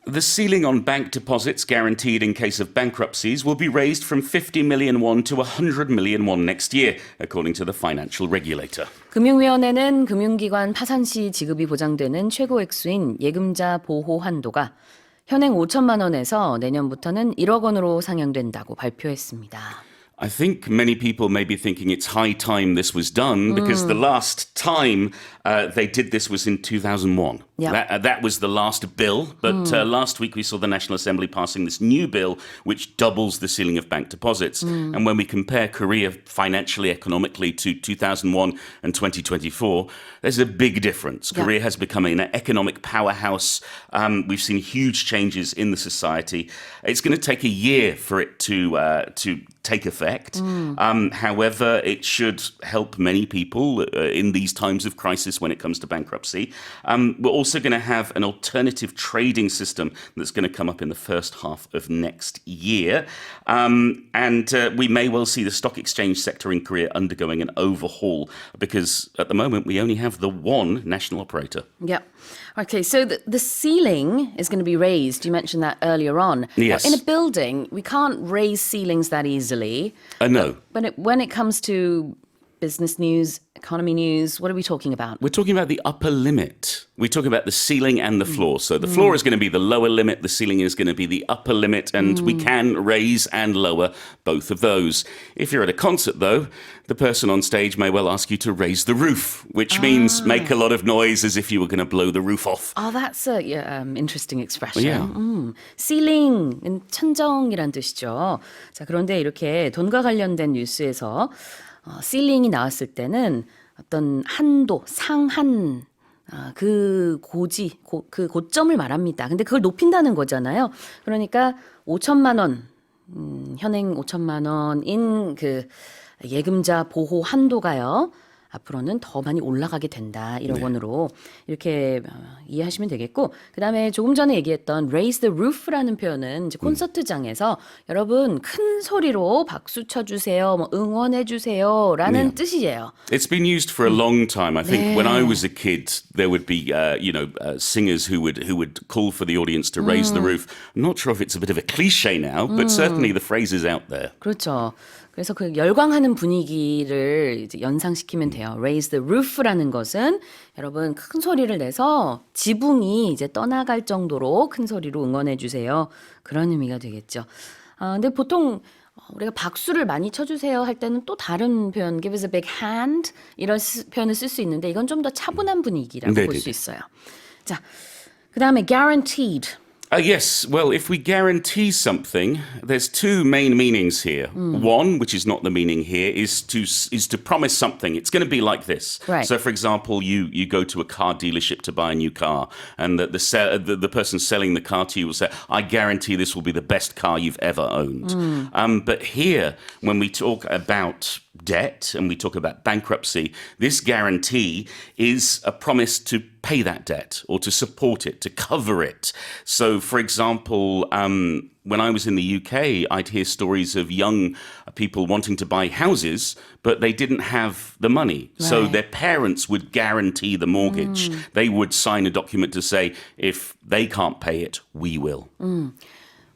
The ceiling on bank deposits guaranteed in case of bankruptcies will be raised from 50 million won to 100 million won next year, according to the financial regulator. 금융위원회는 금융기관 파산 시 지급이 보장되는 최고 액수인 예금자 보호 한도가 현행 5천만 원에서 내년부터는 1억 원으로 상향된다고 발표했습니다. I think many people may be thinking it's high time this was done because the last time they did this was in 2001. Yep. That was the last bill. But last week we saw the National Assembly passing this new bill which doubles the ceiling of bank deposits. And when we compare Korea financially, economically to 2001 and 2024, there's a big difference. Yep. Korea has become an economic powerhouse. We've seen huge changes in the society. It's going to take a year for it to take effect. However, it should help many people in these times of crisis when it comes to bankruptcy. We're also going to have an alternative trading system that's going to come up in the first half of next year. And we may well see the stock exchange sector in Korea undergoing an overhaul because at the moment we only have the one national operator. Yep. Okay, so the ceiling is going to be raised. You mentioned that earlier on. Yes. In a building, we can't raise ceilings that easily. No. But when it comes to business news, economy news, what are we talking about? We're talking about the upper limit. We're talking about the ceiling and the floor. So the floor is going to be the lower limit, the ceiling is going to be the upper limit, and we can raise and lower both of those. If you're at a concert, though, the person on stage may well ask you to raise the roof, which means make a lot of noise as if you were going to blow the roof off. Oh, that's a interesting expression. Yeah. Ceiling은 천정이란 뜻이죠. 자, 그런데 이렇게 돈과 관련된 뉴스에서 ceiling이 나왔을 때는 어떤 한도, 상한 그 고점을 말합니다. 근데 그걸 높인다는 거잖아요. 그러니까 5천만 원, 현행 5천만 원인 그 예금자 보호 한도가요. 앞으로는 더 많이 올라가게 된다. 1억 원으로 이렇게 이해하시면 되겠고 그다음에 조금 전에 얘기했던 raise the roof라는 표현은 이제 콘서트장에서 여러분 큰 소리로 박수 쳐주세요, 뭐 응원해주세요 라는 뜻이에요. It's been used for a long time. I think when I was a kid, there would be, singers who would call for the audience to raise the roof. I'm not sure if it's a bit of a cliche now, but certainly the phrase is out there. 그렇죠. 그래서 그 열광하는 분위기를 이제 연상시키면 돼요. Raise the roof라는 것은 여러분 큰 소리를 내서 지붕이 이제 떠나갈 정도로 큰 소리로 응원해 주세요. 그런 의미가 되겠죠. 근데 보통 우리가 박수를 많이 쳐주세요 할 때는 또 다른 표현, give us a big hand 이런 표현을 쓸 수 있는데 이건 좀 더 차분한 분위기라고 볼 수 있어요. 자, 그 다음에 guaranteed. Yes, well, if we guarantee something, there's two main meanings here. One, which is not the meaning here, is to promise something. It's going to be like this. Right. So, for example, you go to a car dealership to buy a new car, and the person selling the car to you will say, "I guarantee this will be the best car you've ever owned." But here, when we talk about debt and we talk about bankruptcy, this guarantee is a promise to pay that debt or to support it, to cover it. So, for example, when I was in the UK, I'd hear stories of young people wanting to buy houses, but they didn't have the money. Right. So their parents would guarantee the mortgage. They would sign a document to say, if they can't pay it, we will.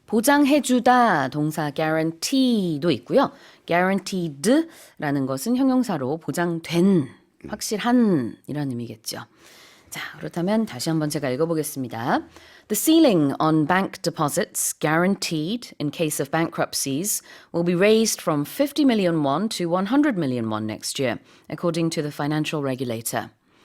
보장해주다 동사 guarantee도 있고요. guaranteed라는 것은 형용사로 보장된, 확실한 이런 의미겠죠. 자, 그렇다면 다시 한번 제가 읽어보겠습니다. The ceiling on bank deposits guaranteed in case of bankruptcies will be raised from 50 million won to 100 million won next year, according to the financial regulator.